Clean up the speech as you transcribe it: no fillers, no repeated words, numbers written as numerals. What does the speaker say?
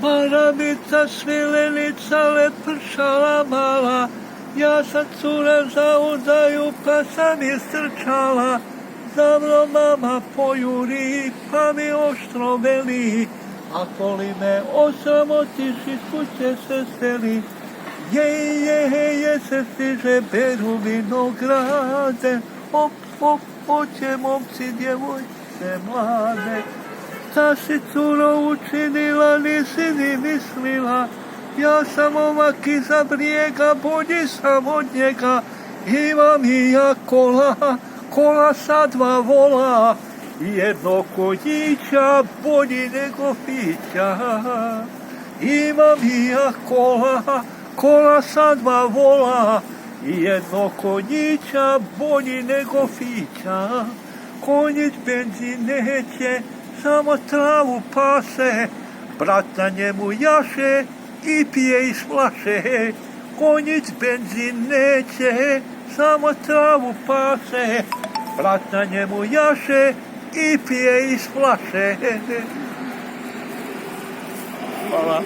Maravica, svilenica, lepršala mala, ja sam cura za udaju pa sam je strčala. Za mnom mama pojuri pa mi oštro veli, ako li me osramotiš iz kuće se seli. Je, se stiže beru vinograde, hop, hop, hoće momci, djevojče mlade. Šta si curo učinila, nisi ni mislila, ja sam omak iza brijega, bolji sam od njega. Imam i ja kola sa 2 vola, jedno konjića bolji nego pića. Imam i ja kola sa 2 vola, jedno konjića bolji nego fića. Konjić benzin neće, samo travu pase, brat na njemu jaše i pije iz flaše. Konjić benzin neće, samo travu pase, brat na njemu jaše i pije iz flaše. Hvala.